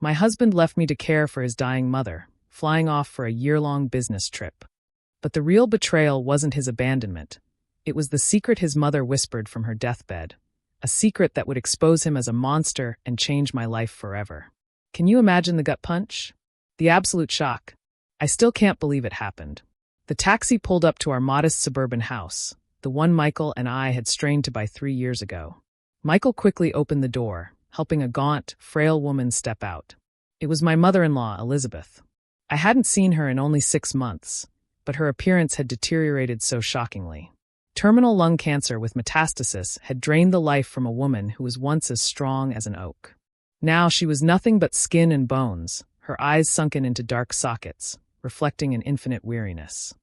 My husband left me to care for his dying mother, flying off for a year-long business trip. But the real betrayal wasn't his abandonment. It was the secret his mother whispered from her deathbed, a secret that would expose him as a monster and change my life forever. Can you imagine the gut punch? The absolute shock. I still can't believe it happened. The taxi pulled up to our modest suburban house, the one Michael and I had strained to buy 3 years ago. Michael quickly opened the door, helping a gaunt, frail woman step out. It was my mother-in-law, Elizabeth. I hadn't seen her in only 6 months, but her appearance had deteriorated so shockingly. Terminal lung cancer with metastasis had drained the life from a woman who was once as strong as an oak. Now she was nothing but skin and bones, her eyes sunken into dark sockets, reflecting an infinite weariness.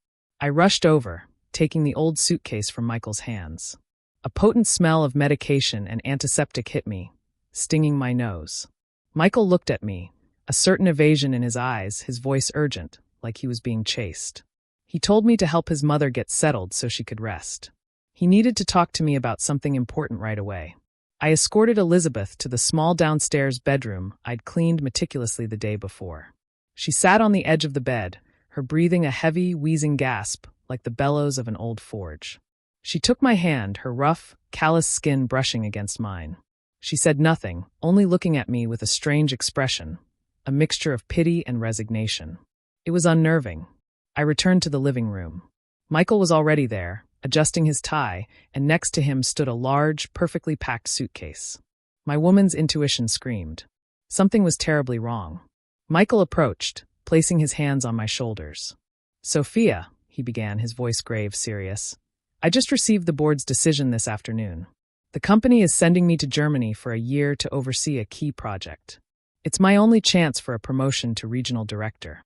I rushed over, taking the old suitcase from Michael's hands. A potent smell of medication and antiseptic hit me, stinging my nose. Michael looked at me, a certain evasion in his eyes, his voice urgent, like he was being chased. He told me to help his mother get settled so she could rest. He needed to talk to me about something important right away. I escorted Elizabeth to the small downstairs bedroom I'd cleaned meticulously the day before. She sat on the edge of the bed, her breathing a heavy, wheezing gasp like the bellows of an old forge. She took my hand, her rough, callous skin brushing against mine. She said nothing, only looking at me with a strange expression, a mixture of pity and resignation. It was unnerving. I returned to the living room. Michael was already there, adjusting his tie, and next to him stood a large, perfectly packed suitcase. My woman's intuition screamed. Something was terribly wrong. Michael approached, placing his hands on my shoulders. "Sophia," he began, his voice grave, serious. "I just received the board's decision this afternoon. The company is sending me to Germany for a year to oversee a key project. It's my only chance for a promotion to regional director."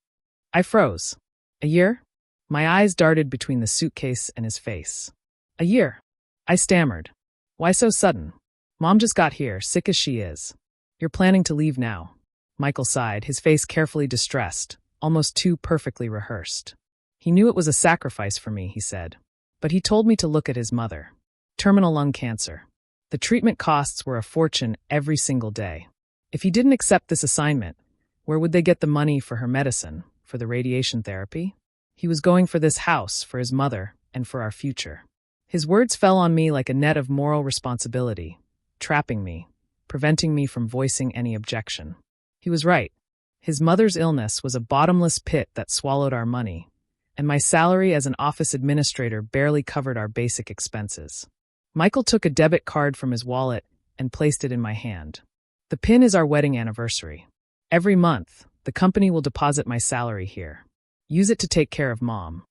I froze. "A year?" My eyes darted between the suitcase and his face. "A year?" I stammered. "Why so sudden? Mom just got here, sick as she is. You're planning to leave now." Michael sighed, his face carefully distressed, almost too perfectly rehearsed. "He knew it was a sacrifice for me," he said. "But he told me to look at his mother. Terminal lung cancer. The treatment costs were a fortune every single day. If he didn't accept this assignment, where would they get the money for her medicine, for the radiation therapy? He was going for this house, for his mother, and for our future." His words fell on me like a net of moral responsibility, trapping me, preventing me from voicing any objection. He was right. His mother's illness was a bottomless pit that swallowed our money, and my salary as an office administrator barely covered our basic expenses. Michael took a debit card from his wallet and placed it in my hand. "The PIN is our wedding anniversary. Every month, the company will deposit my salary here. Use it to take care of Mom."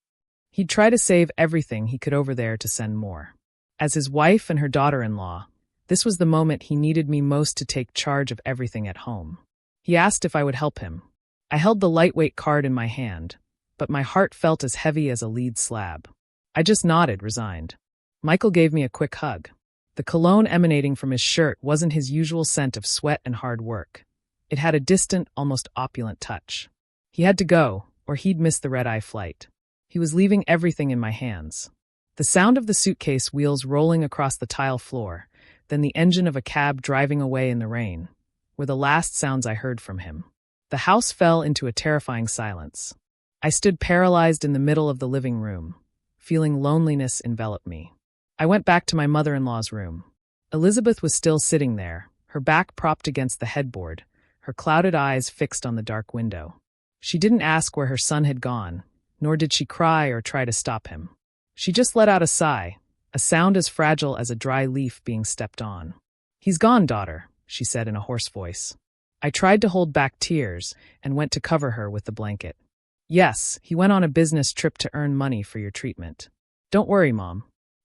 He'd try to save everything he could over there to send more. As his wife and her daughter-in-law, this was the moment he needed me most to take charge of everything at home. He asked if I would help him. I held the lightweight card in my hand, but my heart felt as heavy as a lead slab. I just nodded, resigned. Michael gave me a quick hug. The cologne emanating from his shirt wasn't his usual scent of sweat and hard work. It had a distant, almost opulent touch. He had to go, or he'd miss the red-eye flight. He was leaving everything in my hands. The sound of the suitcase wheels rolling across the tile floor, then the engine of a cab driving away in the rain, were the last sounds I heard from him. The house fell into a terrifying silence. I stood paralyzed in the middle of the living room, feeling loneliness envelop me. I went back to my mother-in-law's room. Elizabeth was still sitting there, her back propped against the headboard, her clouded eyes fixed on the dark window. She didn't ask where her son had gone, nor did she cry or try to stop him. She just let out a sigh, a sound as fragile as a dry leaf being stepped on. "He's gone, daughter," she said in a hoarse voice. I tried to hold back tears and went to cover her with the blanket. "Yes, he went on a business trip to earn money for your treatment. Don't worry, Mom.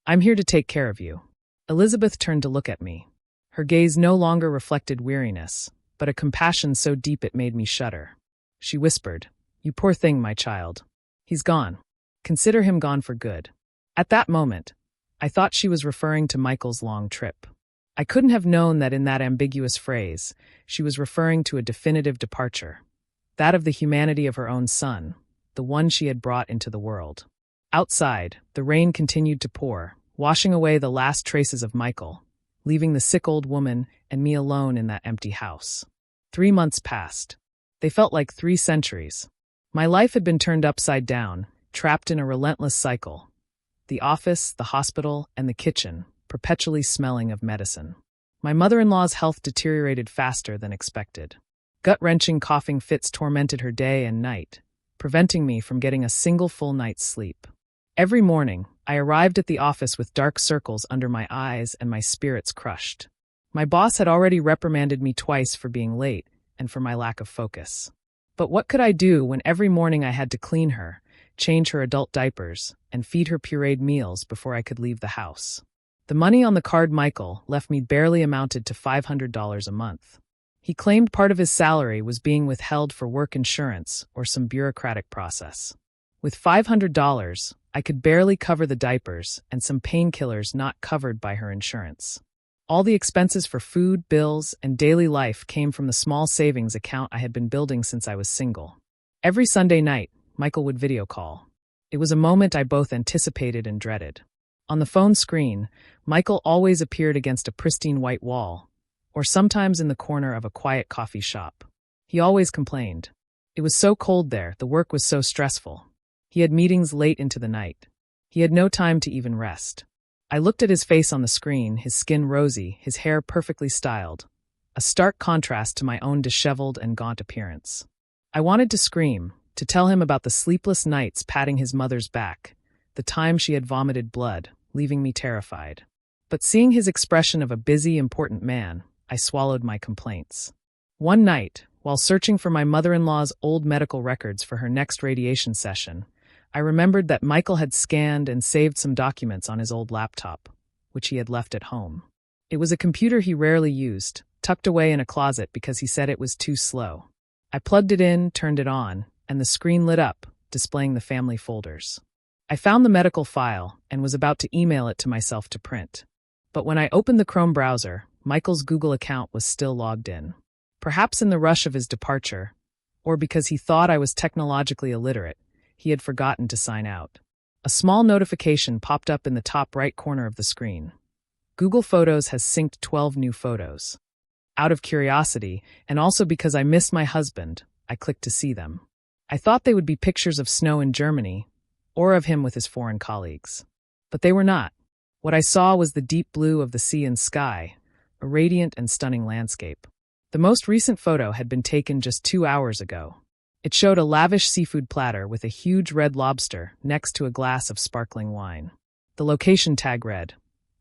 I'm here to take care of you." Elizabeth turned to look at me. Her gaze no longer reflected weariness, but a compassion so deep it made me shudder. She whispered, "You poor thing, my child. He's gone. Consider him gone for good." At that moment, I thought she was referring to Michael's long trip. I couldn't have known that in that ambiguous phrase, she was referring to a definitive departure, that of the humanity of her own son, the one she had brought into the world. Outside, the rain continued to pour, washing away the last traces of Michael, leaving the sick old woman and me alone in that empty house. 3 months passed. They felt like 3 centuries. My life had been turned upside down, trapped in a relentless cycle. The office, the hospital, and the kitchen, perpetually smelling of medicine. My mother-in-law's health deteriorated faster than expected. Gut-wrenching coughing fits tormented her day and night, preventing me from getting a single full night's sleep. Every morning, I arrived at the office with dark circles under my eyes and my spirits crushed. My boss had already reprimanded me twice for being late and for my lack of focus. But what could I do when every morning I had to clean her, change her adult diapers, and feed her pureed meals before I could leave the house? The money on the card Michael left me barely amounted to $500 a month. He claimed part of his salary was being withheld for work insurance or some bureaucratic process. With $500, I could barely cover the diapers and some painkillers not covered by her insurance. All the expenses for food, bills, and daily life came from the small savings account I had been building since I was single. Every Sunday night, Michael would video call. It was a moment I both anticipated and dreaded. On the phone screen, Michael always appeared against a pristine white wall, or sometimes in the corner of a quiet coffee shop. He always complained. It was so cold there, the work was so stressful. He had meetings late into the night. He had no time to even rest. I looked at his face on the screen, his skin rosy, his hair perfectly styled, a stark contrast to my own disheveled and gaunt appearance. I wanted to scream, to tell him about the sleepless nights patting his mother's back, the time she had vomited blood, leaving me terrified. But seeing his expression of a busy, important man, I swallowed my complaints. One night, while searching for my mother-in-law's old medical records for her next radiation session, I remembered that Michael had scanned and saved some documents on his old laptop, which he had left at home. It was a computer he rarely used, tucked away in a closet because he said it was too slow. I plugged it in, turned it on, and the screen lit up, displaying the family folders. I found the medical file and was about to email it to myself to print. But when I opened the Chrome browser, Michael's Google account was still logged in. Perhaps in the rush of his departure, or because he thought I was technologically illiterate, he had forgotten to sign out. A small notification popped up in the top right corner of the screen. Google Photos has synced 12 new photos. Out of curiosity, and also because I missed my husband, I clicked to see them. I thought they would be pictures of snow in Germany, or of him with his foreign colleagues. But they were not. What I saw was the deep blue of the sea and sky, a radiant and stunning landscape. The most recent photo had been taken just 2 hours ago. It showed a lavish seafood platter with a huge red lobster next to a glass of sparkling wine. The location tag read,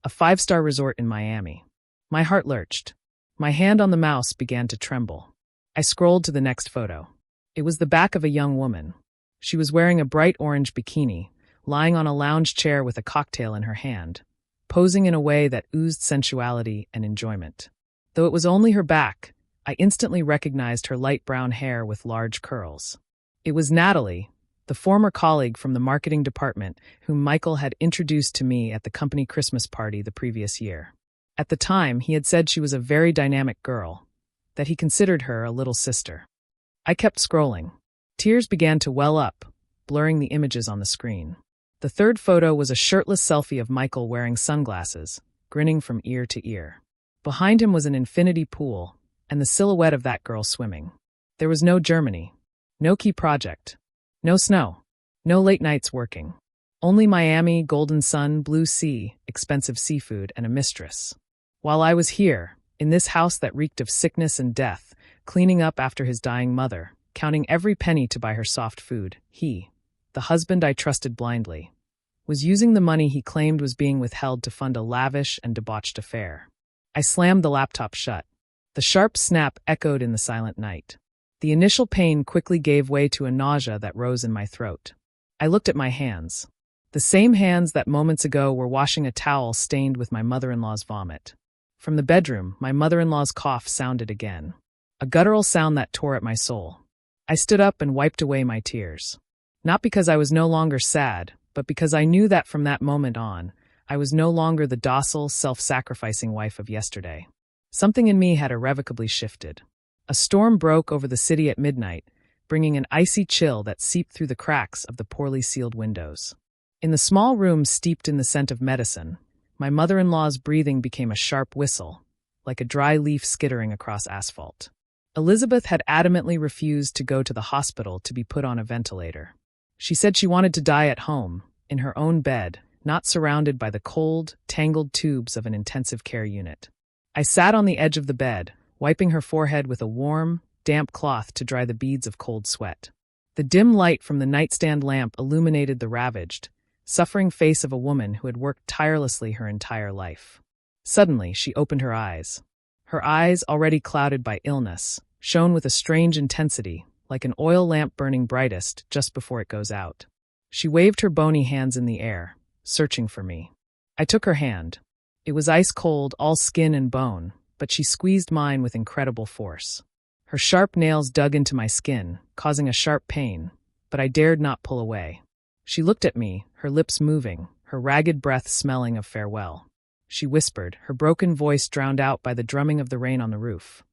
"A 5-star resort in Miami." My heart lurched. My hand on the mouse began to tremble. I scrolled to the next photo. It was the back of a young woman. She was wearing a bright orange bikini, lying on a lounge chair with a cocktail in her hand, posing in a way that oozed sensuality and enjoyment. Though it was only her back, I instantly recognized her light brown hair with large curls. It was Natalie, the former colleague from the marketing department whom Michael had introduced to me at the company Christmas party the previous year. At the time, he had said she was a very dynamic girl, that he considered her a little sister. I kept scrolling. Tears began to well up, blurring the images on the screen. The third photo was a shirtless selfie of Michael wearing sunglasses, grinning from ear to ear. Behind him was an infinity pool, and the silhouette of that girl swimming. There was no Germany, no key project, no snow, no late nights working. Only Miami, golden sun, blue sea, expensive seafood, and a mistress. While I was here, in this house that reeked of sickness and death, cleaning up after his dying mother, counting every penny to buy her soft food, he, the husband I trusted blindly, was using the money he claimed was being withheld to fund a lavish and debauched affair. I slammed the laptop shut. The sharp snap echoed in the silent night. The initial pain quickly gave way to a nausea that rose in my throat. I looked at my hands. The same hands that moments ago were washing a towel stained with my mother-in-law's vomit. From the bedroom, my mother-in-law's cough sounded again. A guttural sound that tore at my soul. I stood up and wiped away my tears. Not because I was no longer sad, but because I knew that from that moment on, I was no longer the docile, self-sacrificing wife of yesterday. Something in me had irrevocably shifted. A storm broke over the city at midnight, bringing an icy chill that seeped through the cracks of the poorly sealed windows. In the small room steeped in the scent of medicine, my mother-in-law's breathing became a sharp whistle, like a dry leaf skittering across asphalt. Elizabeth had adamantly refused to go to the hospital to be put on a ventilator. She said she wanted to die at home, in her own bed, not surrounded by the cold, tangled tubes of an intensive care unit. I sat on the edge of the bed, wiping her forehead with a warm, damp cloth to dry the beads of cold sweat. The dim light from the nightstand lamp illuminated the ravaged, suffering face of a woman who had worked tirelessly her entire life. Suddenly, she opened her eyes. Her eyes, already clouded by illness, shone with a strange intensity, like an oil lamp burning brightest just before it goes out. She waved her bony hands in the air, searching for me. I took her hand. It was ice cold, all skin and bone, but she squeezed mine with incredible force. Her sharp nails dug into my skin, causing a sharp pain, but I dared not pull away. She looked at me, her lips moving, her ragged breath smelling of farewell. She whispered, her broken voice drowned out by the drumming of the rain on the roof.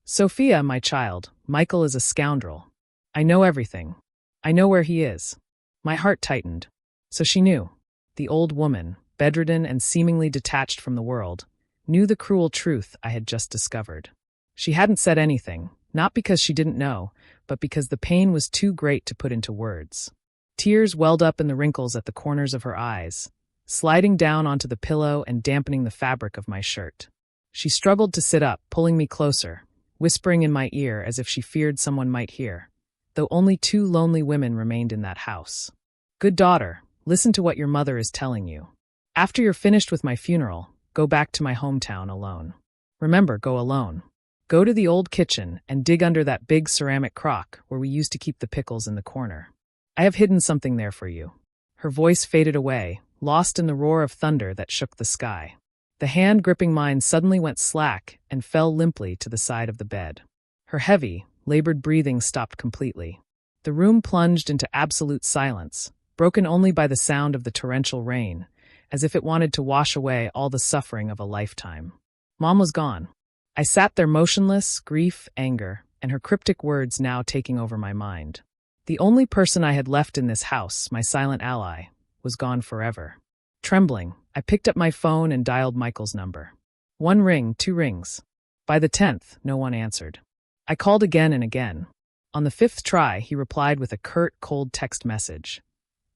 "Sophia, my child, Michael is a scoundrel. I know everything. I know where he is." My heart tightened. So she knew. The old woman, bedridden and seemingly detached from the world, knew the cruel truth I had just discovered. She hadn't said anything, not because she didn't know, but because the pain was too great to put into words. Tears welled up in the wrinkles at the corners of her eyes, sliding down onto the pillow and dampening the fabric of my shirt. She struggled to sit up, pulling me closer, whispering in my ear as if she feared someone might hear, though only 2 lonely women remained in that house. "Good daughter, listen to what your mother is telling you. After you're finished with my funeral, go back to my hometown alone. Remember, go alone. Go to the old kitchen and dig under that big ceramic crock where we used to keep the pickles in the corner. I have hidden something there for you." Her voice faded away, lost in the roar of thunder that shook the sky. The hand gripping mine suddenly went slack and fell limply to the side of the bed. Her heavy, labored breathing stopped completely. The room plunged into absolute silence, broken only by the sound of the torrential rain, as if it wanted to wash away all the suffering of a lifetime. Mom was gone. I sat there motionless, grief, anger, and her cryptic words now taking over my mind. The only person I had left in this house, my silent ally, was gone forever. Trembling, I picked up my phone and dialed Michael's number. 1 ring, 2 rings. By the 10th, no one answered. I called again and again. On the 5th try, he replied with a curt, cold text message.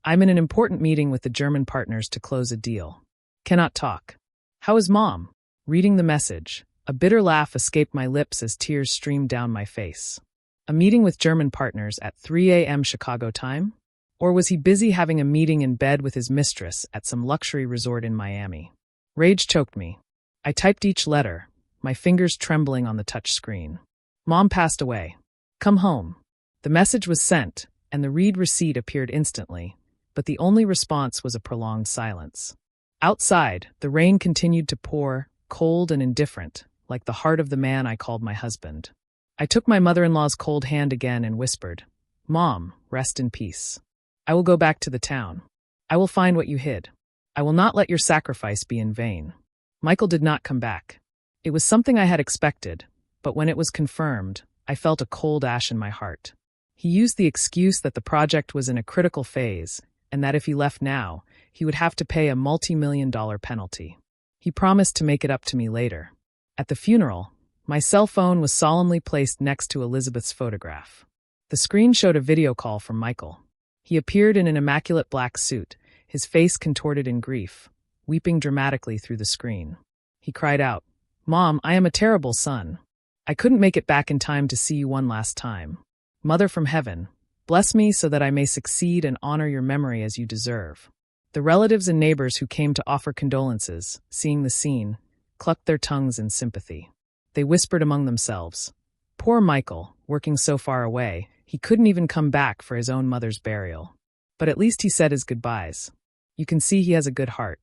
"I'm in an important meeting with the German partners to close a deal. Cannot talk. How is Mom?" Reading the message, a bitter laugh escaped my lips as tears streamed down my face. A meeting with German partners at 3 a.m. Chicago time? Or was he busy having a meeting in bed with his mistress at some luxury resort in Miami? Rage choked me. I typed each letter, my fingers trembling on the touch screen. "Mom passed away. Come home." The message was sent, and the read receipt appeared instantly, but the only response was a prolonged silence. Outside, the rain continued to pour, cold and indifferent, like the heart of the man I called my husband. I took my mother-in-law's cold hand again and whispered, "Mom, rest in peace. I will go back to the town. I will find what you hid. I will not let your sacrifice be in vain." Michael did not come back. It was something I had expected, but when it was confirmed, I felt a cold ash in my heart. He used the excuse that the project was in a critical phase, and that if he left now, he would have to pay a multi-million-dollar penalty. He promised to make it up to me later. At the funeral, my cell phone was solemnly placed next to Elizabeth's photograph. The screen showed a video call from Michael. He appeared in an immaculate black suit, his face contorted in grief, weeping dramatically through the screen. He cried out, "Mom, I am a terrible son. I couldn't make it back in time to see you one last time. Mother from heaven, bless me so that I may succeed and honor your memory as you deserve." The relatives and neighbors who came to offer condolences, seeing the scene, clucked their tongues in sympathy. They whispered among themselves, "Poor Michael, working so far away, he couldn't even come back for his own mother's burial. But at least he said his goodbyes. You can see he has a good heart."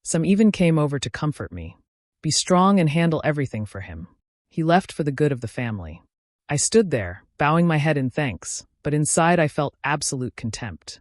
Some even came over to comfort me. "Be strong and handle everything for him. He left for the good of the family." I stood there, bowing my head in thanks, but inside I felt absolute contempt.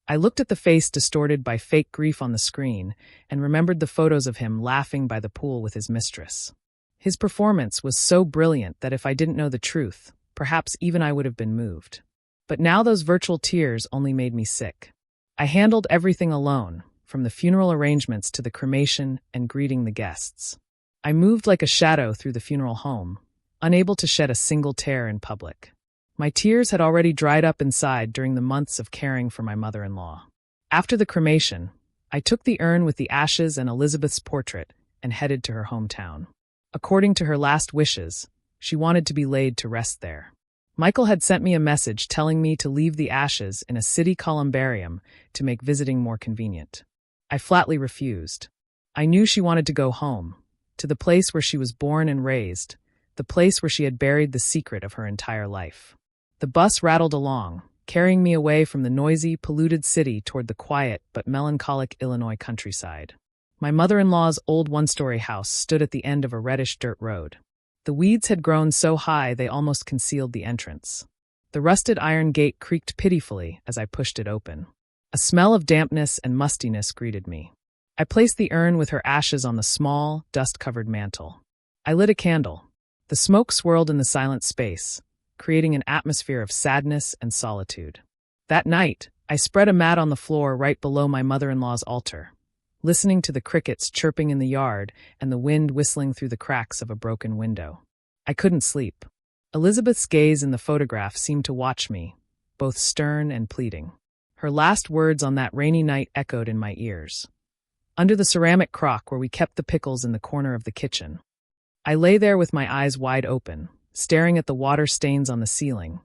I looked at the face distorted by fake grief on the screen and remembered the photos of him laughing by the pool with his mistress. His performance was so brilliant that if I didn't know the truth, perhaps even I would have been moved. But now those virtual tears only made me sick. I handled everything alone, from the funeral arrangements to the cremation and greeting the guests. I moved like a shadow through the funeral home, unable to shed a single tear in public. My tears had already dried up inside during the months of caring for my mother-in-law. After the cremation, I took the urn with the ashes and Elizabeth's portrait and headed to her hometown. According to her last wishes, she wanted to be laid to rest there. Michael had sent me a message telling me to leave the ashes in a city columbarium to make visiting more convenient. I flatly refused. I knew she wanted to go home, to the place where she was born and raised, the place where she had buried the secret of her entire life. The bus rattled along, carrying me away from the noisy, polluted city toward the quiet but melancholic Illinois countryside. My mother-in-law's old one-story house stood at the end of a reddish dirt road. The weeds had grown so high they almost concealed the entrance. The rusted iron gate creaked pitifully as I pushed it open. A smell of dampness and mustiness greeted me. I placed the urn with her ashes on the small, dust-covered mantel. I lit a candle. The smoke swirled in the silent space, creating an atmosphere of sadness and solitude. That night, I spread a mat on the floor right below my mother-in-law's altar, listening to the crickets chirping in the yard and the wind whistling through the cracks of a broken window. I couldn't sleep. Elizabeth's gaze in the photograph seemed to watch me, both stern and pleading. Her last words on that rainy night echoed in my ears. Under the ceramic crock where we kept the pickles in the corner of the kitchen, I lay there with my eyes wide open, staring at the water stains on the ceiling,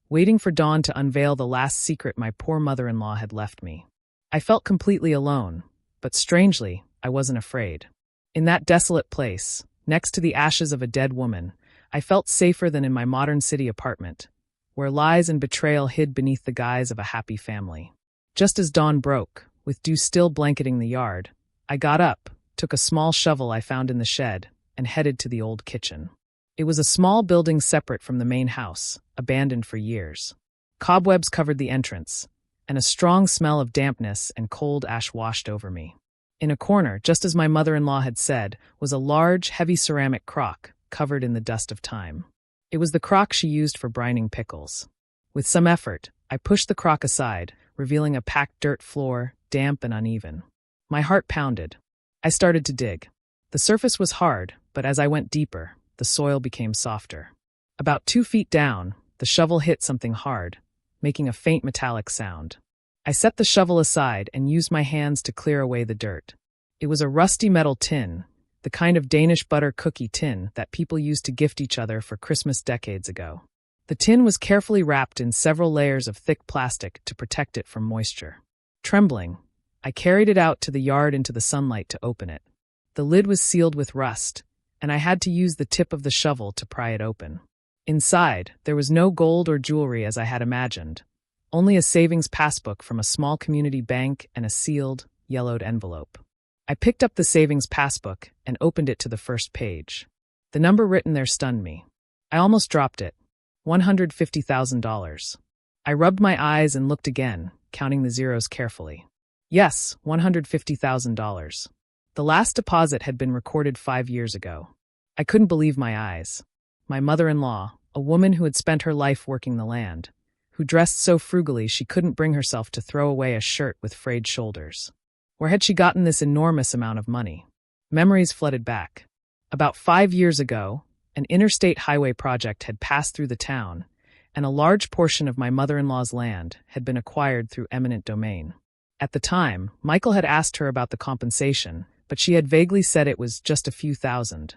waiting for dawn to unveil the last secret my poor mother-in-law had left me. I felt completely alone, but strangely, I wasn't afraid. In that desolate place, next to the ashes of a dead woman, I felt safer than in my modern city apartment, where lies and betrayal hid beneath the guise of a happy family. Just as dawn broke, with dew still blanketing the yard, I got up, took a small shovel I found in the shed, and headed to the old kitchen. It was a small building separate from the main house, abandoned for years. Cobwebs covered the entrance, and a strong smell of dampness and cold ash washed over me. In a corner, just as my mother-in-law had said, was a large, heavy ceramic crock covered in the dust of time. It was the crock she used for brining pickles. With some effort, I pushed the crock aside, revealing a packed dirt floor, damp and uneven. My heart pounded. I started to dig. The surface was hard, but as I went deeper, the soil became softer. About 2 feet down, the shovel hit something hard, making a faint metallic sound. I set the shovel aside and used my hands to clear away the dirt. It was a rusty metal tin, the kind of Danish butter cookie tin that people used to gift each other for Christmas decades ago. The tin was carefully wrapped in several layers of thick plastic to protect it from moisture. Trembling, I carried it out to the yard into the sunlight to open it. The lid was sealed with rust, and I had to use the tip of the shovel to pry it open. Inside, there was no gold or jewelry as I had imagined, only a savings passbook from a small community bank and a sealed, yellowed envelope. I picked up the savings passbook and opened it to the first page. The number written there stunned me. I almost dropped it. $150,000. I rubbed my eyes and looked again, counting the zeros carefully. Yes, $150,000. The last deposit had been recorded 5 years ago. I couldn't believe my eyes. My mother-in-law, a woman who had spent her life working the land, who dressed so frugally she couldn't bring herself to throw away a shirt with frayed shoulders. Where had she gotten this enormous amount of money? Memories flooded back. About 5 years ago, an interstate highway project had passed through the town, and a large portion of my mother-in-law's land had been acquired through eminent domain. At the time, Michael had asked her about the compensation, but she had vaguely said it was just a few thousand,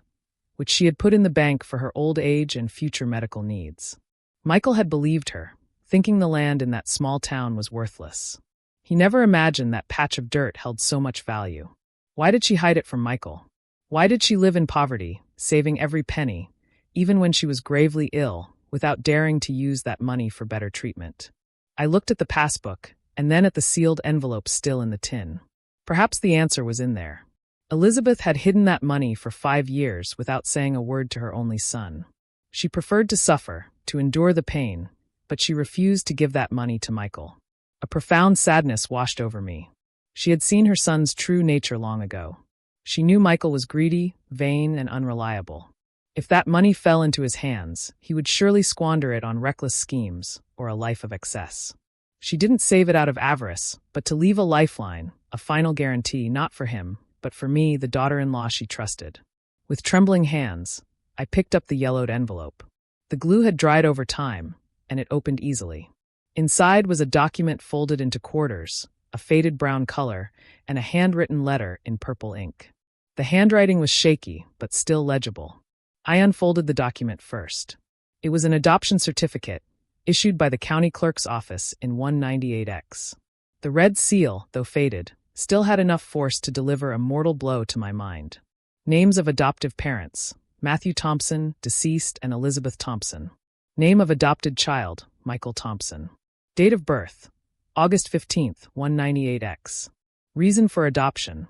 which she had put in the bank for her old age and future medical needs. Michael had believed her, thinking the land in that small town was worthless. He never imagined that patch of dirt held so much value. Why did she hide it from Michael? Why did she live in poverty, saving every penny, even when she was gravely ill, without daring to use that money for better treatment? I looked at the passbook, and then at the sealed envelope still in the tin. Perhaps the answer was in there. Elizabeth had hidden that money for 5 years without saying a word to her only son. She preferred to suffer, to endure the pain, but she refused to give that money to Michael. A profound sadness washed over me. She had seen her son's true nature long ago. She knew Michael was greedy, vain, and unreliable. If that money fell into his hands, he would surely squander it on reckless schemes or a life of excess. She didn't save it out of avarice, but to leave a lifeline, a final guarantee not for him, but for me, the daughter-in-law she trusted. With trembling hands, I picked up the yellowed envelope. The glue had dried over time, and it opened easily. Inside was a document folded into quarters, a faded brown color, and a handwritten letter in purple ink. The handwriting was shaky, but still legible. I unfolded the document first. It was an adoption certificate, issued by the county clerk's office in 198X. The red seal, though faded, still had enough force to deliver a mortal blow to my mind. Names of adoptive parents: Matthew Thompson, deceased, and Elizabeth Thompson. Name of adopted child: Michael Thompson. Date of birth: August 15th, 198X. Reason for adoption: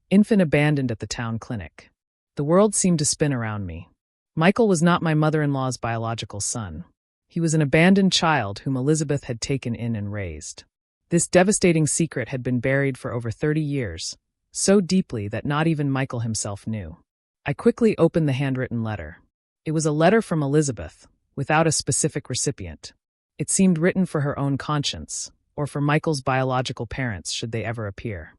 infant abandoned at the town clinic. The world seemed to spin around me. Michael was not my mother-in-law's biological son. He was an abandoned child whom Elizabeth had taken in and raised. This devastating secret had been buried for over 30 years, so deeply that not even Michael himself knew. I quickly opened the handwritten letter. It was a letter from Elizabeth, without a specific recipient. It seemed written for her own conscience, or for Michael's biological parents should they ever appear.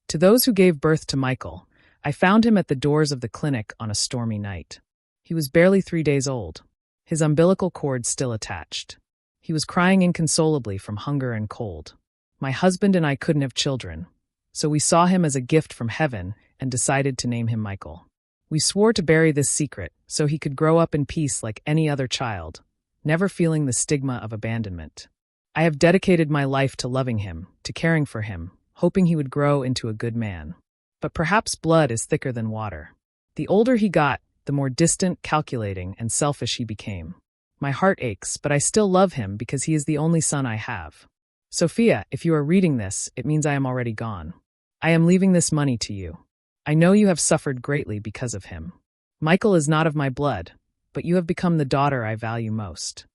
To those who gave birth to Michael, I found him at the doors of the clinic on a stormy night. He was barely 3 days old, his umbilical cord still attached. He was crying inconsolably from hunger and cold. My husband and I couldn't have children, so we saw him as a gift from heaven and decided to name him Michael. We swore to bury this secret so he could grow up in peace like any other child, never feeling the stigma of abandonment. I have dedicated my life to loving him, to caring for him, hoping he would grow into a good man. But perhaps blood is thicker than water. The older he got, the more distant, calculating, and selfish he became. My heart aches, but I still love him because he is the only son I have. Sophia, if you are reading this, it means I am already gone. I am leaving this money to you. I know you have suffered greatly because of him. Michael is not of my blood, but you have become the daughter I value most.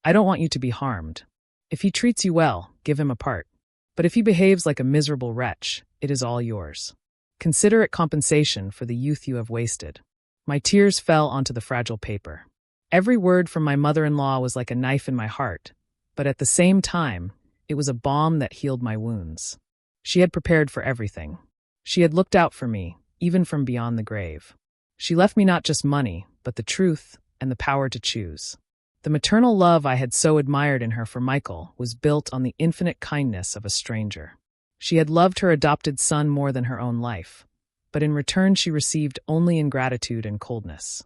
I don't want you to be harmed. If he treats you well, give him a part. But if he behaves like a miserable wretch, it is all yours. Consider it compensation for the youth you have wasted. My tears fell onto the fragile paper. Every word from my mother-in-law was like a knife in my heart, but at the same time, it was a balm that healed my wounds. She had prepared for everything. She had looked out for me, even from beyond the grave. She left me not just money, but the truth and the power to choose. The maternal love I had so admired in her for Michael was built on the infinite kindness of a stranger. She had loved her adopted son more than her own life, but in return she received only ingratitude and coldness.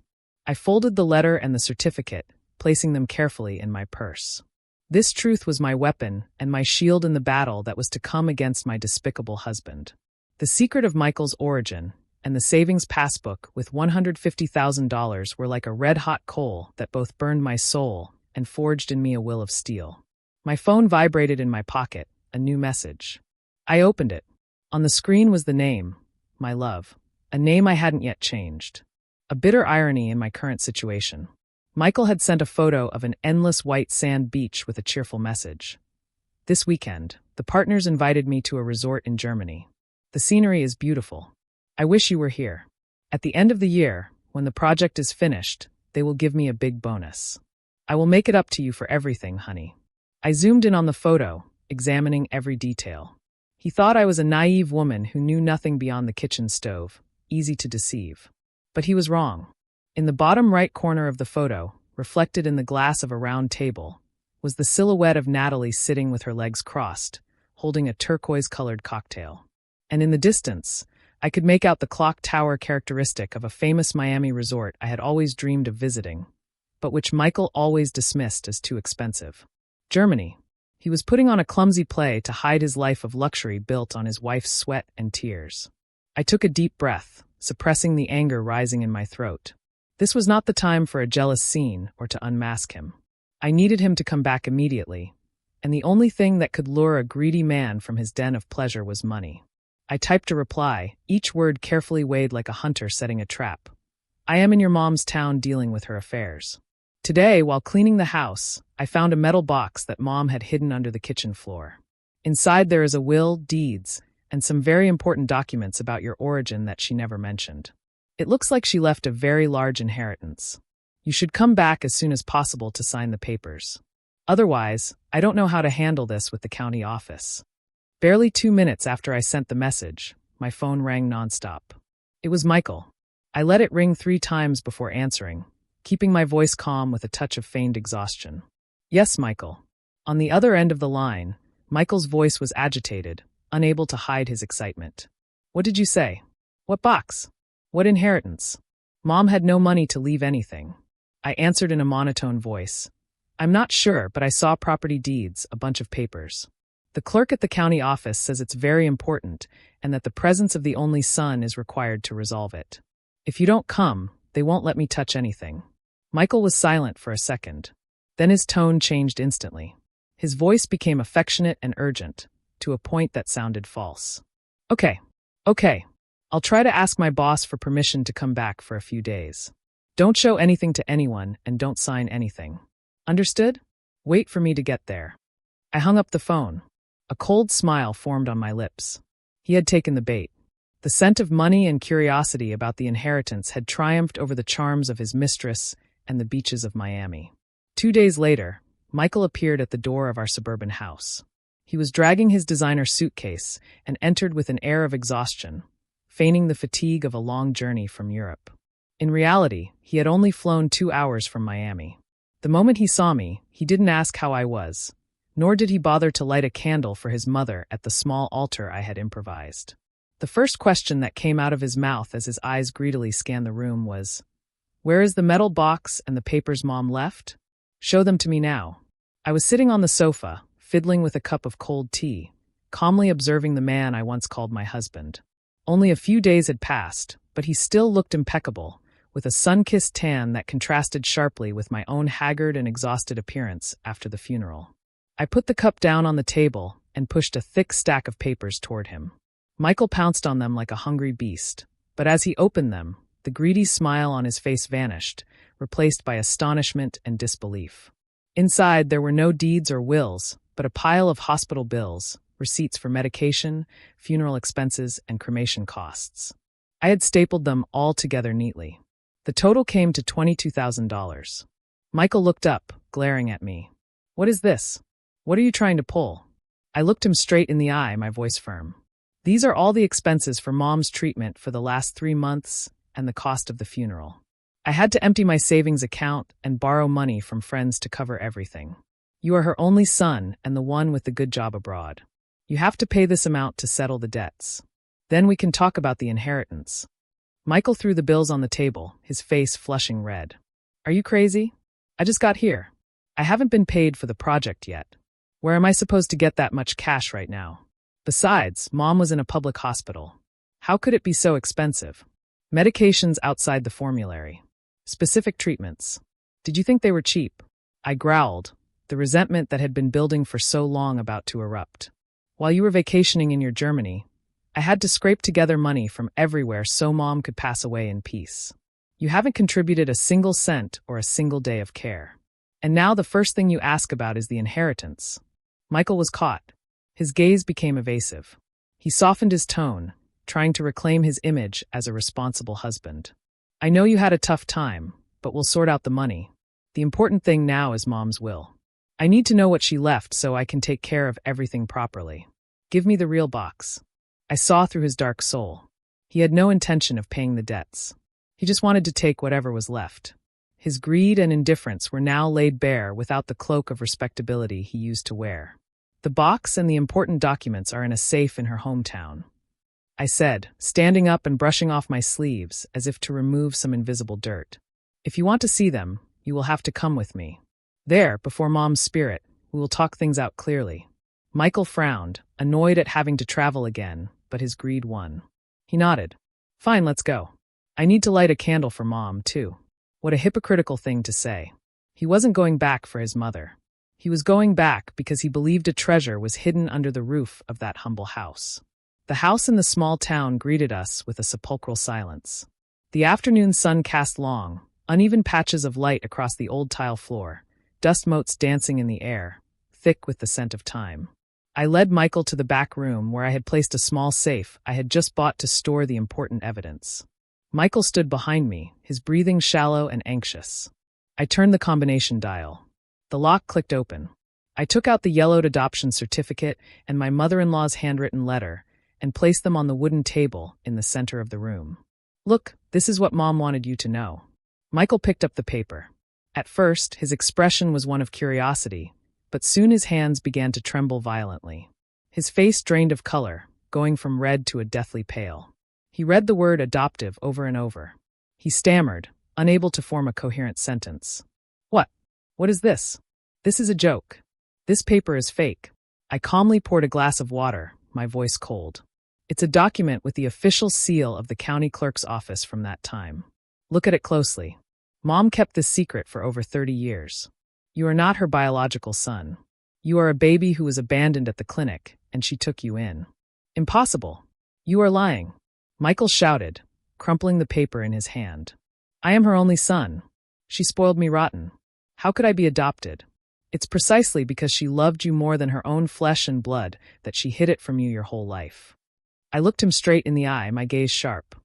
I folded the letter and the certificate, placing them carefully in my purse. This truth was my weapon and my shield in the battle that was to come against my despicable husband. The secret of Michael's origin and the savings passbook with $150,000 were like a red-hot coal that both burned my soul and forged in me a will of steel. My phone vibrated in my pocket, a new message. I opened it. On the screen was the name, my love, a name I hadn't yet changed. A bitter irony in my current situation. Michael had sent a photo of an endless white sand beach with a cheerful message. This weekend, the partners invited me to a resort in Germany. The scenery is beautiful. I wish you were here. At the end of the year, when the project is finished, they will give me a big bonus. I will make it up to you for everything, honey. I zoomed in on the photo, examining every detail. He thought I was a naive woman who knew nothing beyond the kitchen stove, easy to deceive. But he was wrong. In the bottom right corner of the photo, reflected in the glass of a round table, was the silhouette of Natalie sitting with her legs crossed, holding a turquoise-colored cocktail. And in the distance, I could make out the clock tower characteristic of a famous Miami resort I had always dreamed of visiting, but which Michael always dismissed as too expensive. Germany. He was putting on a clumsy play to hide his life of luxury built on his wife's sweat and tears. I took a deep breath, suppressing the anger rising in my throat. This was not the time for a jealous scene or to unmask him. I needed him to come back immediately, and the only thing that could lure a greedy man from his den of pleasure was money. I typed a reply, each word carefully weighed like a hunter setting a trap. I am in your mom's town dealing with her affairs. Today, while cleaning the house, I found a metal box that Mom had hidden under the kitchen floor. Inside there is a will, deeds, and some very important documents about your origin that she never mentioned. It looks like she left a very large inheritance. You should come back as soon as possible to sign the papers. Otherwise, I don't know how to handle this with the county office. Barely 2 minutes after I sent the message, my phone rang nonstop. It was Michael. I let it ring 3 times before answering, keeping my voice calm with a touch of feigned exhaustion. Yes, Michael. On the other end of the line, Michael's voice was agitated, unable to hide his excitement. What did you say? What box? What inheritance? Mom had no money to leave anything. I answered in a monotone voice. I'm not sure, but I saw property deeds, a bunch of papers. The clerk at the county office says it's very important and that the presence of the only son is required to resolve it. If you don't come, they won't let me touch anything. Michael was silent for a second. Then his tone changed instantly. His voice became affectionate and urgent, to a point that sounded false. Okay. I'll try to ask my boss for permission to come back for a few days. Don't show anything to anyone and don't sign anything. Understood? Wait for me to get there. I hung up the phone. A cold smile formed on my lips. He had taken the bait. The scent of money and curiosity about the inheritance had triumphed over the charms of his mistress and the beaches of Miami. 2 days later, Michael appeared at the door of our suburban house. He was dragging his designer suitcase and entered with an air of exhaustion, feigning the fatigue of a long journey from Europe. In reality, he had only flown 2 hours from Miami. The moment he saw me, he didn't ask how I was, nor did he bother to light a candle for his mother at the small altar I had improvised. The first question that came out of his mouth as his eyes greedily scanned the room was, "Where is the metal box and the papers Mom left? Show them to me now." I was sitting on the sofa, fiddling with a cup of cold tea, calmly observing the man I once called my husband. Only a few days had passed, but he still looked impeccable, with a sun-kissed tan that contrasted sharply with my own haggard and exhausted appearance after the funeral. I put the cup down on the table and pushed a thick stack of papers toward him. Michael pounced on them like a hungry beast, but as he opened them, the greedy smile on his face vanished, replaced by astonishment and disbelief. Inside, there were no deeds or wills, but a pile of hospital bills, receipts for medication, funeral expenses, and cremation costs. I had stapled them all together neatly. The total came to $22,000. Michael looked up, glaring at me. "What is this? What are you trying to pull?" I looked him straight in the eye, my voice firm. "These are all the expenses for Mom's treatment for the last 3 months and the cost of the funeral. I had to empty my savings account and borrow money from friends to cover everything. You are her only son and the one with the good job abroad. You have to pay this amount to settle the debts. Then we can talk about the inheritance." Michael threw the bills on the table, his face flushing red. "Are you crazy? I just got here. I haven't been paid for the project yet. Where am I supposed to get that much cash right now? Besides, Mom was in a public hospital. How could it be so expensive? Medications outside the formulary. Specific treatments. Did you think they were cheap?" I growled, the resentment that had been building for so long about to erupt. "While you were vacationing in your Germany, I had to scrape together money from everywhere so Mom could pass away in peace. You haven't contributed a single cent or a single day of care. And now the first thing you ask about is the inheritance." Michael was caught. His gaze became evasive. He softened his tone, trying to reclaim his image as a responsible husband. "I know you had a tough time, but we'll sort out the money. The important thing now is Mom's will. I need to know what she left so I can take care of everything properly. Give me the real box." I saw through his dark soul. He had no intention of paying the debts. He just wanted to take whatever was left. His greed and indifference were now laid bare without the cloak of respectability he used to wear. "The box and the important documents are in a safe in her hometown," I said, standing up and brushing off my sleeves as if to remove some invisible dirt. "If you want to see them, you will have to come with me. There, before Mom's spirit, we will talk things out clearly." Michael frowned, annoyed at having to travel again, but his greed won. He nodded. "Fine, let's go. I need to light a candle for Mom, too." What a hypocritical thing to say. He wasn't going back for his mother. He was going back because he believed a treasure was hidden under the roof of that humble house. The house in the small town greeted us with a sepulchral silence. The afternoon sun cast long, uneven patches of light across the old tile floor, dust motes dancing in the air, thick with the scent of time. I led Michael to the back room where I had placed a small safe I had just bought to store the important evidence. Michael stood behind me, his breathing shallow and anxious. I turned the combination dial. The lock clicked open. I took out the yellowed adoption certificate and my mother-in-law's handwritten letter and placed them on the wooden table in the center of the room. "Look," This is what Mom wanted you to know." Michael picked up the paper. At first, his expression was one of curiosity, but soon his hands began to tremble violently. His face drained of color, going from red to a deathly pale. He read the word adoptive over and over. He stammered, unable to form a coherent sentence. "What? What is this? This is a joke. This paper is fake." I calmly poured a glass of water, my voice cold. "It's a document with the official seal of the county clerk's office from that time. Look at it closely. Mom kept this secret for over 30 years. You are not her biological son. You are a baby who was abandoned at the clinic, and she took you in." "Impossible. You are lying," Michael shouted, crumpling the paper in his hand. "I am her only son. She spoiled me rotten. How could I be adopted? It's precisely because she loved you more than her own flesh and blood that she hid it from you your whole life." I looked him straight in the eye, my gaze sharp.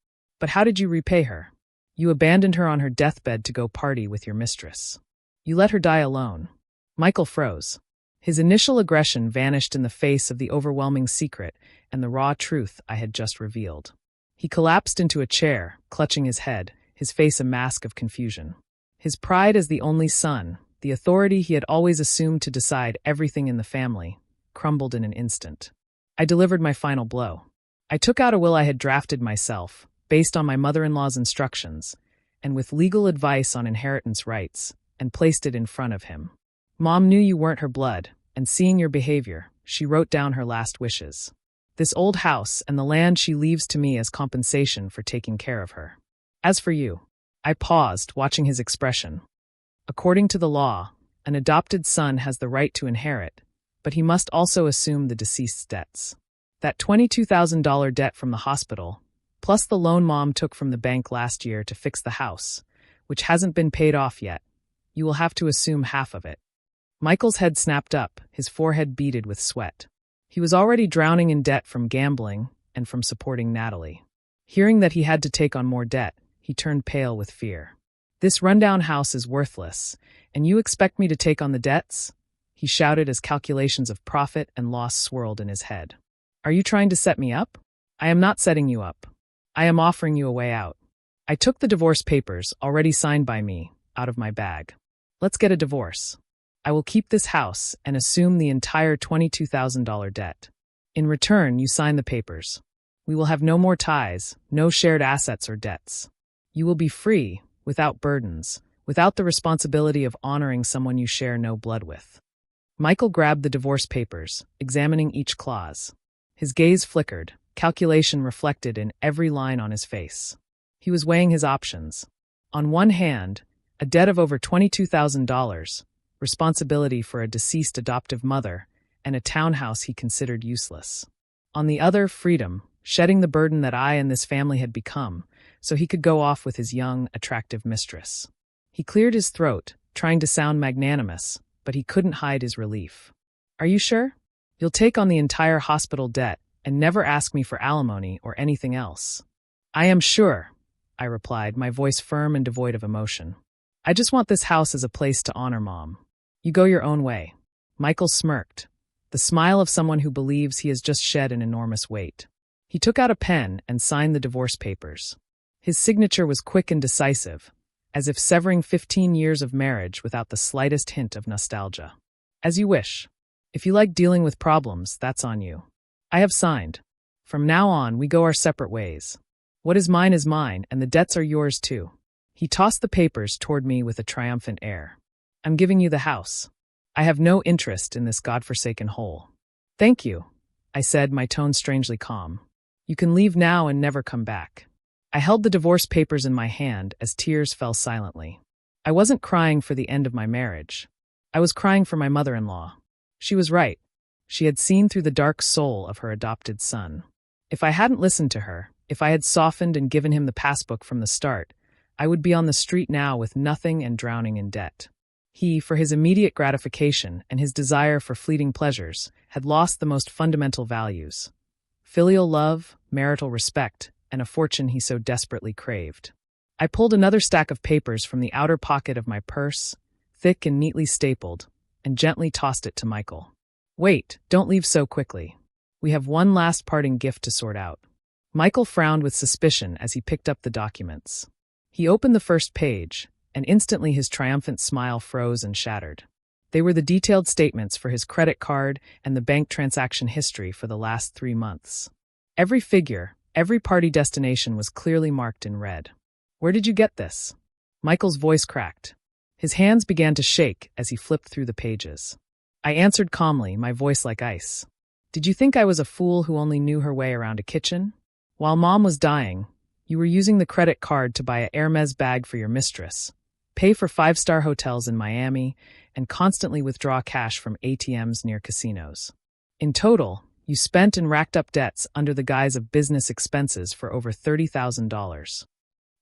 "But how did you repay her? You abandoned her on her deathbed to go party with your mistress. You let her die alone." Michael froze. His initial aggression vanished in the face of the overwhelming secret and the raw truth I had just revealed. He collapsed into a chair, clutching his head, his face a mask of confusion. His pride as the only son, the authority he had always assumed to decide everything in the family, crumbled in an instant. I delivered my final blow. I took out a will I had drafted myself, based on my mother-in-law's instructions, and with legal advice on inheritance rights, and placed it in front of him. Mom knew you weren't her blood, and seeing your behavior, she wrote down her last wishes. This old house and the land she leaves to me as compensation for taking care of her. As for you, I paused, watching his expression. According to the law, an adopted son has the right to inherit, but he must also assume the deceased's debts. That $22,000 debt from the hospital, plus the loan Mom took from the bank last year to fix the house, which hasn't been paid off yet, you will have to assume half of it. Michael's head snapped up, his forehead beaded with sweat. He was already drowning in debt from gambling and from supporting Natalie. Hearing that he had to take on more debt, he turned pale with fear. "This rundown house is worthless, and you expect me to take on the debts?" he shouted as calculations of profit and loss swirled in his head. "Are you trying to set me up?" "I am not setting you up. I am offering you a way out." I took the divorce papers, already signed by me, out of my bag. "Let's get a divorce. I will keep this house and assume the entire $22,000 debt. In return, you sign the papers. We will have no more ties, no shared assets or debts. You will be free, without burdens, without the responsibility of honoring someone you share no blood with." Michael grabbed the divorce papers, examining each clause. His gaze flickered, calculation reflected in every line on his face. He was weighing his options. On one hand, a debt of over $22,000, responsibility for a deceased adoptive mother, and a townhouse he considered useless. On the other, freedom, shedding the burden that I and this family had become, so he could go off with his young, attractive mistress. He cleared his throat, trying to sound magnanimous, but he couldn't hide his relief. "Are you sure? You'll take on the entire hospital debt and never ask me for alimony or anything else?" "I am sure," I replied, my voice firm and devoid of emotion. "I just want this house as a place to honor Mom. You go your own way." Michael smirked, the smile of someone who believes he has just shed an enormous weight. He took out a pen and signed the divorce papers. His signature was quick and decisive, as if severing 15 years of marriage without the slightest hint of nostalgia. "As you wish. If you like dealing with problems, that's on you. I have signed. From now on, we go our separate ways. What is mine, and the debts are yours too." He tossed the papers toward me with a triumphant air. "I'm giving you the house. I have no interest in this godforsaken hole." "Thank you," I said, my tone strangely calm. "You can leave now and never come back." I held the divorce papers in my hand as tears fell silently. I wasn't crying for the end of my marriage. I was crying for my mother-in-law. She was right. She had seen through the dark soul of her adopted son. If I hadn't listened to her, if I had softened and given him the passbook from the start, I would be on the street now with nothing and drowning in debt. He, for his immediate gratification and his desire for fleeting pleasures, had lost the most fundamental values: filial love, marital respect, and a fortune he so desperately craved. I pulled another stack of papers from the outer pocket of my purse, thick and neatly stapled, and gently tossed it to Michael. "Wait, don't leave so quickly. We have one last parting gift to sort out." Michael frowned with suspicion as he picked up the documents. He opened the first page, and instantly his triumphant smile froze and shattered. They were the detailed statements for his credit card and the bank transaction history for the last 3 months. Every figure, every party destination was clearly marked in red. "Where did you get this?" Michael's voice cracked. His hands began to shake as he flipped through the pages. I answered calmly, my voice like ice. "Did you think I was a fool who only knew her way around a kitchen? While Mom was dying, you were using the credit card to buy a Hermes bag for your mistress, pay for 5-star hotels in Miami, and constantly withdraw cash from ATMs near casinos. In total, you spent and racked up debts under the guise of business expenses for over $30,000.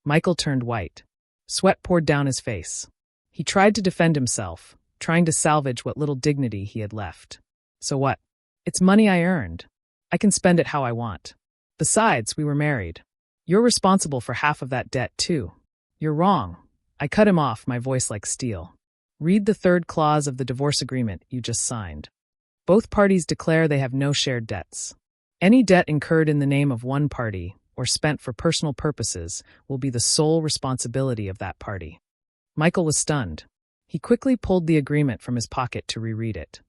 Michael turned white. Sweat poured down his face. He tried to defend himself, trying to salvage what little dignity he had left. "So what? It's money I earned. I can spend it how I want. Besides, we were married. You're responsible for half of that debt, too." "You're wrong." I cut him off, my voice like steel. "Read the 3rd clause of the divorce agreement you just signed. Both parties declare they have no shared debts. Any debt incurred in the name of one party or spent for personal purposes will be the sole responsibility of that party." Michael was stunned. He quickly pulled the agreement from his pocket to reread it.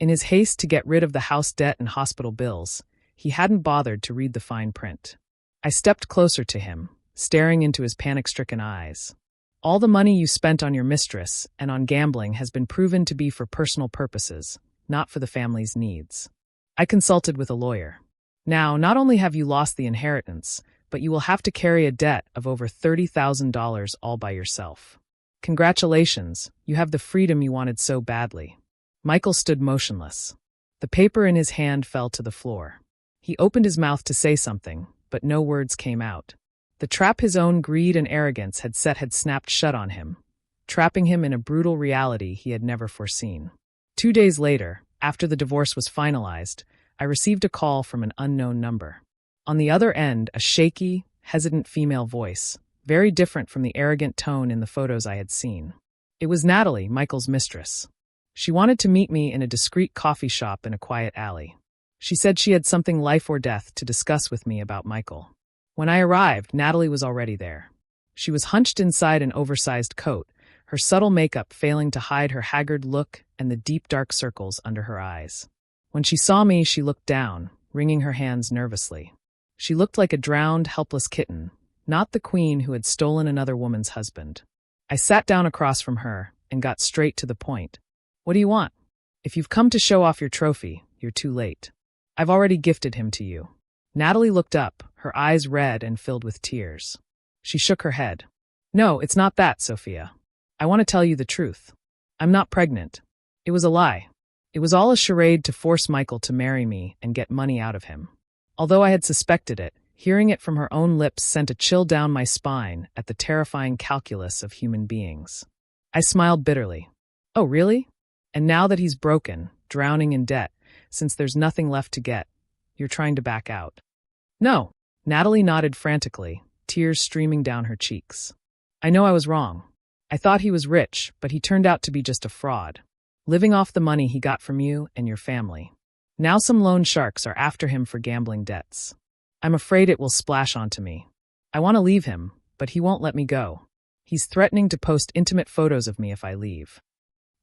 In his haste to get rid of the house debt and hospital bills, he hadn't bothered to read the fine print. I stepped closer to him, staring into his panic-stricken eyes. "All the money you spent on your mistress and on gambling has been proven to be for personal purposes, not for the family's needs. I consulted with a lawyer. Now, not only have you lost the inheritance, but you will have to carry a debt of over $30,000 all by yourself. Congratulations, you have the freedom you wanted so badly." Michael stood motionless. The paper in his hand fell to the floor. He opened his mouth to say something, but no words came out. The trap his own greed and arrogance had set had snapped shut on him, trapping him in a brutal reality he had never foreseen. 2 days later, after the divorce was finalized, I received a call from an unknown number. On the other end, a shaky, hesitant female voice, very different from the arrogant tone in the photos I had seen. It was Natalie, Michael's mistress. She wanted to meet me in a discreet coffee shop in a quiet alley. She said she had something life or death to discuss with me about Michael. When I arrived, Natalie was already there. She was hunched inside an oversized coat, her subtle makeup failing to hide her haggard look and the deep dark circles under her eyes. When she saw me, she looked down, wringing her hands nervously. She looked like a drowned, helpless kitten, not the queen who had stolen another woman's husband. I sat down across from her and got straight to the point. "What do you want? If you've come to show off your trophy, you're too late. I've already gifted him to you." Natalie looked up, her eyes red and filled with tears. She shook her head. "No, it's not that, Sophia. I want to tell you the truth. I'm not pregnant. It was a lie. It was all a charade to force Michael to marry me and get money out of him." Although I had suspected it, hearing it from her own lips sent a chill down my spine at the terrifying calculus of human beings. I smiled bitterly. "Oh, really? And now that he's broken, drowning in debt, since there's nothing left to get, you're trying to back out?" "No." Natalie nodded frantically, tears streaming down her cheeks. "I know I was wrong. I thought he was rich, but he turned out to be just a fraud, living off the money he got from you and your family. Now some loan sharks are after him for gambling debts. I'm afraid it will splash onto me. I want to leave him, but he won't let me go. He's threatening to post intimate photos of me if I leave."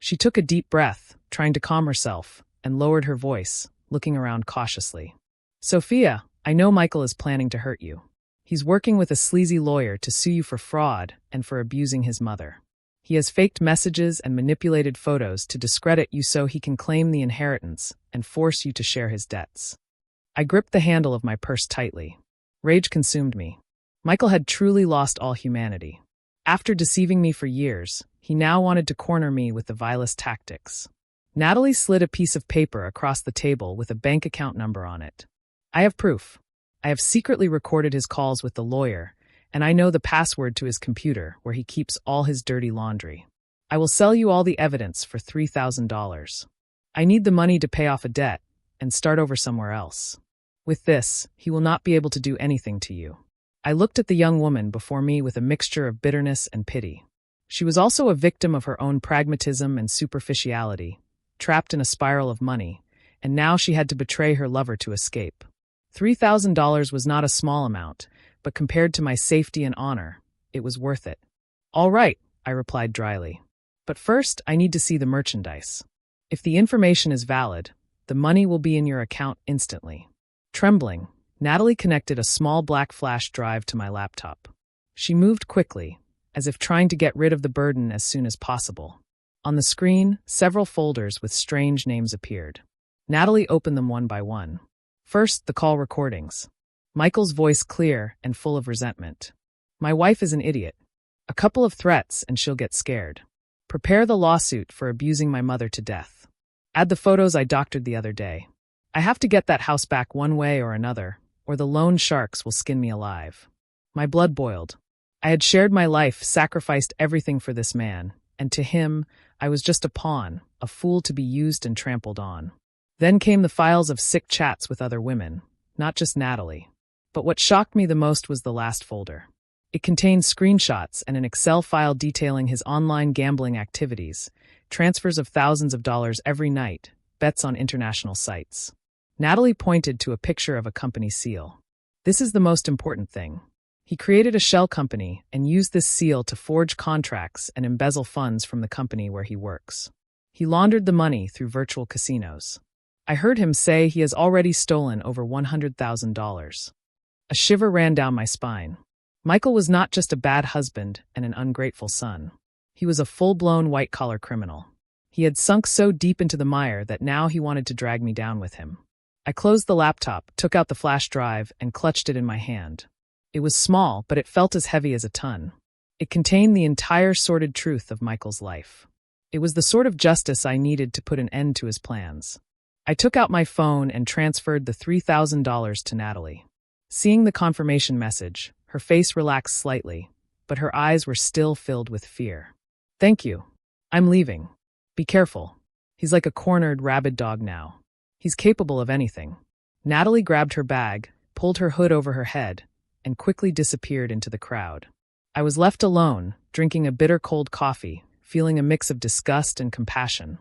She took a deep breath, trying to calm herself, and lowered her voice, looking around cautiously. "Sophia, I know Michael is planning to hurt you. He's working with a sleazy lawyer to sue you for fraud and for abusing his mother. He has faked messages and manipulated photos to discredit you so he can claim the inheritance and force you to share his debts." I gripped the handle of my purse tightly. Rage consumed me. Michael had truly lost all humanity. After deceiving me for years, he now wanted to corner me with the vilest tactics. Natalie slid a piece of paper across the table with a bank account number on it. "I have proof. I have secretly recorded his calls with the lawyer, and I know the password to his computer where he keeps all his dirty laundry. I will sell you all the evidence for $3,000. I need the money to pay off a debt and start over somewhere else. With this, he will not be able to do anything to you." I looked at the young woman before me with a mixture of bitterness and pity. She was also a victim of her own pragmatism and superficiality, trapped in a spiral of money, and now she had to betray her lover to escape. $3,000 was not a small amount, but compared to my safety and honor, it was worth it. All right, I replied dryly. But first, I need to see the merchandise. If the information is valid, the money will be in your account instantly. Trembling, Natalie connected a small black flash drive to my laptop. She moved quickly, as if trying to get rid of the burden as soon as possible. On the screen, several folders with strange names appeared. Natalie opened them one by one. First, the call recordings. Michael's voice clear and full of resentment. My wife is an idiot. A couple of threats and she'll get scared. Prepare the lawsuit for abusing my mother to death. Add the photos I doctored the other day. I have to get that house back one way or another, or the loan sharks will skin me alive. My blood boiled. I had shared my life, sacrificed everything for this man, and to him, I was just a pawn, a fool to be used and trampled on. Then came the files of sick chats with other women, not just Natalie. But what shocked me the most was the last folder. It contained screenshots and an Excel file detailing his online gambling activities, transfers of thousands of dollars every night, bets on international sites. Natalie pointed to a picture of a company seal. This is the most important thing. He created a shell company and used this seal to forge contracts and embezzle funds from the company where he works. He laundered the money through virtual casinos. I heard him say he has already stolen over $100,000. A shiver ran down my spine. Michael was not just a bad husband and an ungrateful son. He was a full-blown white-collar criminal. He had sunk so deep into the mire that now he wanted to drag me down with him. I closed the laptop, took out the flash drive, and clutched it in my hand. It was small, but it felt as heavy as a ton. It contained the entire sordid truth of Michael's life. It was the sort of justice I needed to put an end to his plans. I took out my phone and transferred the $3,000 to Natalie. Seeing the confirmation message, her face relaxed slightly, but her eyes were still filled with fear. Thank you. I'm leaving. Be careful. He's like a cornered, rabid dog now. He's capable of anything. Natalie grabbed her bag, pulled her hood over her head, and quickly disappeared into the crowd. I was left alone, drinking a bitter cold coffee, feeling a mix of disgust and compassion.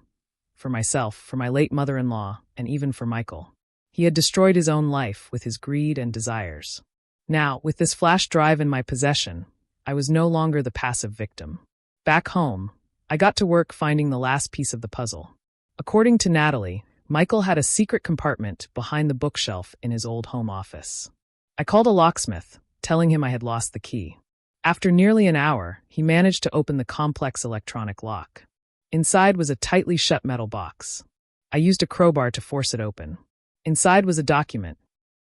For myself, for my late mother-in-law, and even for Michael. He had destroyed his own life with his greed and desires. Now, with this flash drive in my possession, I was no longer the passive victim. Back home, I got to work finding the last piece of the puzzle. According to Natalie, Michael had a secret compartment behind the bookshelf in his old home office. I called a locksmith, telling him I had lost the key. After nearly an hour, he managed to open the complex electronic lock. Inside was a tightly shut metal box. I used a crowbar to force it open. Inside was a document.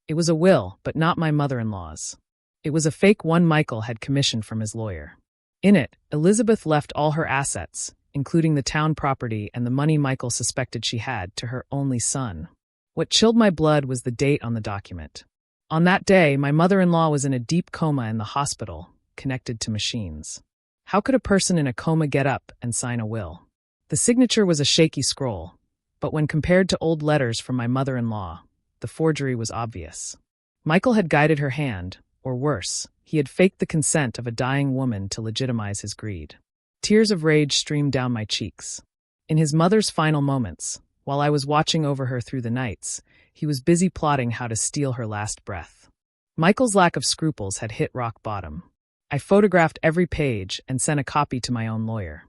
It was a will, but not my mother-in-law's. It was a fake one Michael had commissioned from his lawyer. In it, Elizabeth left all her assets, including the town property and the money Michael suspected she had, to her only son. What chilled my blood was the date on the document. On that day, my mother-in-law was in a deep coma in the hospital, connected to machines. How could a person in a coma get up and sign a will? The signature was a shaky scroll, but when compared to old letters from my mother-in-law, the forgery was obvious. Michael had guided her hand, or worse, he had faked the consent of a dying woman to legitimize his greed. Tears of rage streamed down my cheeks. In his mother's final moments, while I was watching over her through the nights, he was busy plotting how to steal her last breath. Michael's lack of scruples had hit rock bottom. I photographed every page and sent a copy to my own lawyer.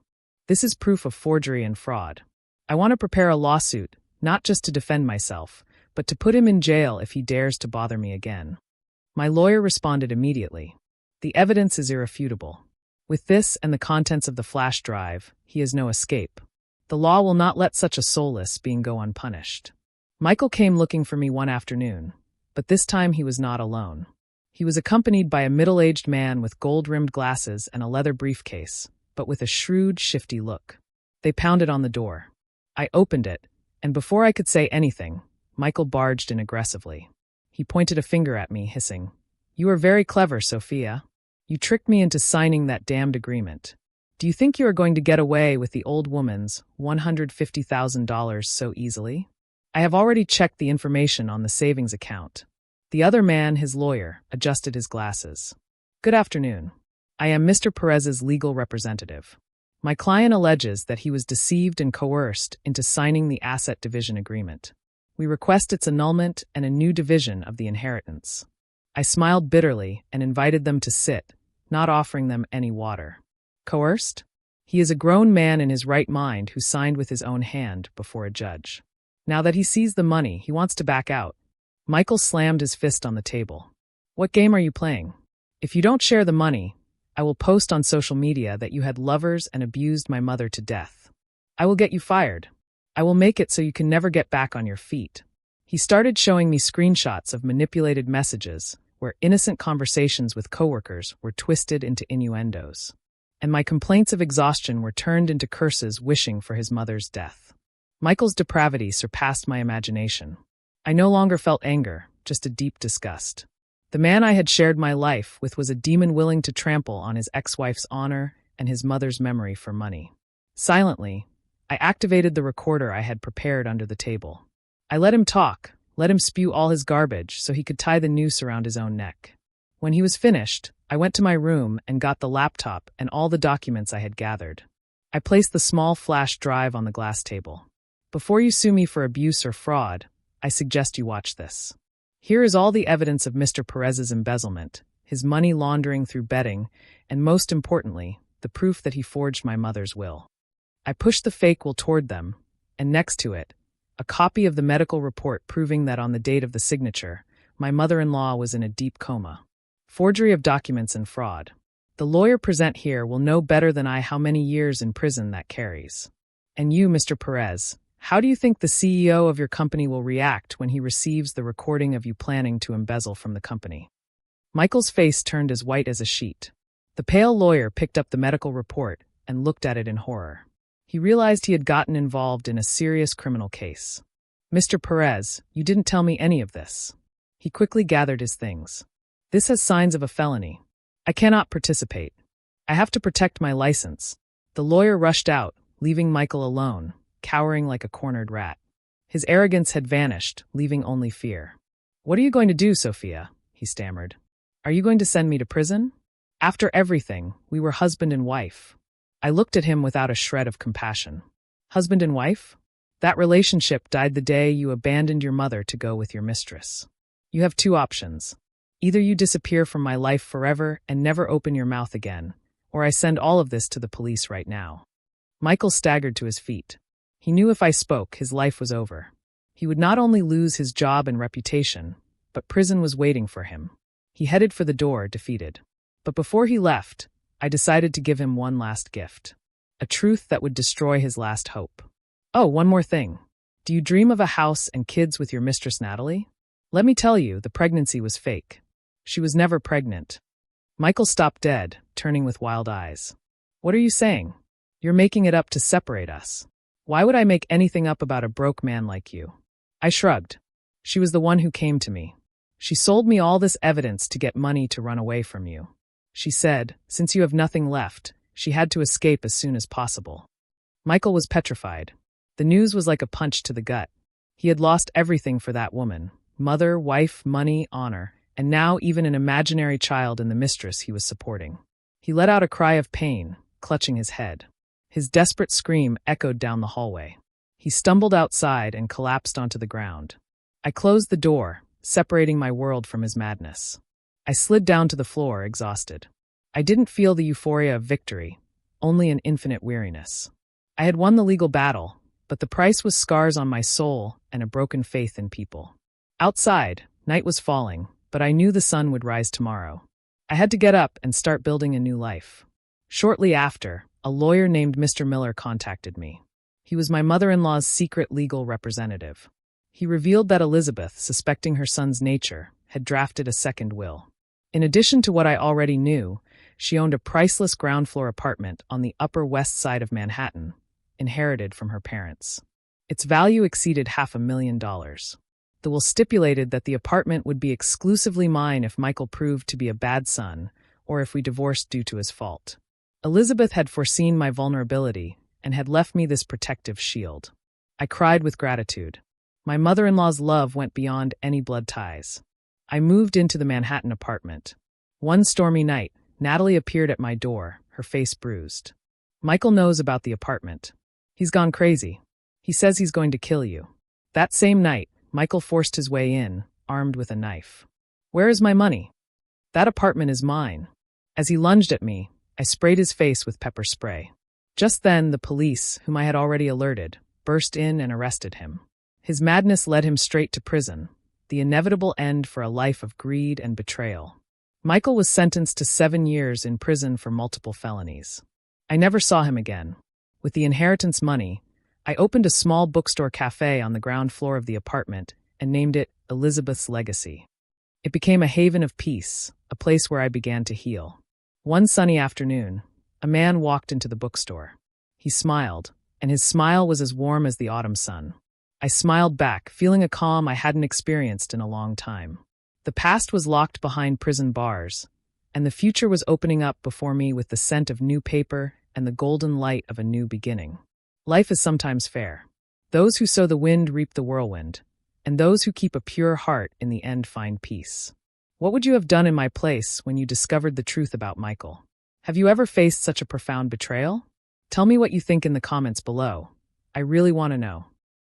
This is proof of forgery and fraud. I want to prepare a lawsuit, not just to defend myself, but to put him in jail if he dares to bother me again. My lawyer responded immediately. The evidence is irrefutable. With this and the contents of the flash drive, he has no escape. The law will not let such a soulless being go unpunished. Michael came looking for me one afternoon, but this time he was not alone. He was accompanied by a middle-aged man with gold-rimmed glasses and a leather briefcase, but with a shrewd, shifty look. They pounded on the door. I opened it, and before I could say anything, Michael barged in aggressively. He pointed a finger at me, hissing, "You are very clever, Sophia. You tricked me into signing that damned agreement. Do you think you are going to get away with the old woman's $150,000 so easily? I have already checked the information on the savings account." The other man, his lawyer, adjusted his glasses. "Good afternoon. I am Mr. Perez's legal representative. My client alleges that he was deceived and coerced into signing the asset division agreement. We request its annulment and a new division of the inheritance." I smiled bitterly and invited them to sit, not offering them any water. Coerced? He is a grown man in his right mind who signed with his own hand before a judge. Now that he sees the money, he wants to back out. Michael slammed his fist on the table. "What game are you playing? If you don't share the money, I will post on social media that you had lovers and abused my mother to death. I will get you fired. I will make it so you can never get back on your feet." He started showing me screenshots of manipulated messages where innocent conversations with coworkers were twisted into innuendos. And my complaints of exhaustion were turned into curses wishing for his mother's death. Michael's depravity surpassed my imagination. I no longer felt anger, just a deep disgust. The man I had shared my life with was a demon willing to trample on his ex-wife's honor and his mother's memory for money. Silently, I activated the recorder I had prepared under the table. I let him talk, let him spew all his garbage so he could tie the noose around his own neck. When he was finished, I went to my room and got the laptop and all the documents I had gathered. I placed the small flash drive on the glass table. "Before you sue me for abuse or fraud, I suggest you watch this. Here is all the evidence of Mr. Perez's embezzlement, his money laundering through betting, and most importantly, the proof that he forged my mother's will." I pushed the fake will toward them, and next to it, a copy of the medical report proving that on the date of the signature, my mother-in-law was in a deep coma. Forgery of documents and fraud. The lawyer present here will know better than I how many years in prison that carries. And you, Mr. Perez, how do you think the CEO of your company will react when he receives the recording of you planning to embezzle from the company? Michael's face turned as white as a sheet. The pale lawyer picked up the medical report and looked at it in horror. He realized he had gotten involved in a serious criminal case. "Mr. Perez, you didn't tell me any of this." He quickly gathered his things. "This has signs of a felony. I cannot participate. I have to protect my license." The lawyer rushed out, leaving Michael alone, cowering like a cornered rat. His arrogance had vanished, leaving only fear. "What are you going to do, Sophia?" he stammered. "Are you going to send me to prison? After everything, we were husband and wife." I looked at him without a shred of compassion. "Husband and wife? That relationship died the day you abandoned your mother to go with your mistress. You have two options. Either you disappear from my life forever and never open your mouth again, or I send all of this to the police right now." Michael staggered to his feet. He knew if I spoke, his life was over. He would not only lose his job and reputation, but prison was waiting for him. He headed for the door, defeated. But before he left, I decided to give him one last gift. A truth that would destroy his last hope. "Oh, one more thing. Do you dream of a house and kids with your mistress Natalie? Let me tell you, the pregnancy was fake. She was never pregnant." Michael stopped dead, turning with wild eyes. "What are you saying? You're making it up to separate us. Why would I make anything up about a broke man like you?" I shrugged. "She was the one who came to me. She sold me all this evidence to get money to run away from you. She said, since you have nothing left, she had to escape as soon as possible." Michael was petrified. The news was like a punch to the gut. He had lost everything for that woman: mother, wife, money, honor, and now even an imaginary child in the mistress he was supporting. He let out a cry of pain, clutching his head. His desperate scream echoed down the hallway. He stumbled outside and collapsed onto the ground. I closed the door, separating my world from his madness. I slid down to the floor, exhausted. I didn't feel the euphoria of victory, only an infinite weariness. I had won the legal battle, but the price was scars on my soul and a broken faith in people. Outside, night was falling, but I knew the sun would rise tomorrow. I had to get up and start building a new life. Shortly after, a lawyer named Mr. Miller contacted me. He was my mother-in-law's secret legal representative. He revealed that Elizabeth, suspecting her son's nature, had drafted a second will. In addition to what I already knew, she owned a priceless ground-floor apartment on the Upper West Side of Manhattan, inherited from her parents. Its value exceeded $500,000. The will stipulated that the apartment would be exclusively mine if Michael proved to be a bad son, or if we divorced due to his fault. Elizabeth had foreseen my vulnerability and had left me this protective shield. I cried with gratitude. My mother-in-law's love went beyond any blood ties. I moved into the Manhattan apartment. One stormy night, Natalie appeared at my door, her face bruised. "Michael knows about the apartment. He's gone crazy. He says he's going to kill you." That same night, Michael forced his way in, armed with a knife. "Where is my money?" "That apartment is mine." As he lunged at me, I sprayed his face with pepper spray. Just then, the police, whom I had already alerted, burst in and arrested him. His madness led him straight to prison, the inevitable end for a life of greed and betrayal. Michael was sentenced to 7 years in prison for multiple felonies. I never saw him again. With the inheritance money, I opened a small bookstore cafe on the ground floor of the apartment and named it Elizabeth's Legacy. It became a haven of peace, a place where I began to heal. One sunny afternoon, a man walked into the bookstore. He smiled, and his smile was as warm as the autumn sun. I smiled back, feeling a calm I hadn't experienced in a long time. The past was locked behind prison bars, and the future was opening up before me with the scent of new paper and the golden light of a new beginning. Life is sometimes fair. Those who sow the wind reap the whirlwind, and those who keep a pure heart in the end find peace. What would you have done in my place when you discovered the truth about Michael? Have you ever faced such a profound betrayal? Tell me what you think in the comments below. I really want to know.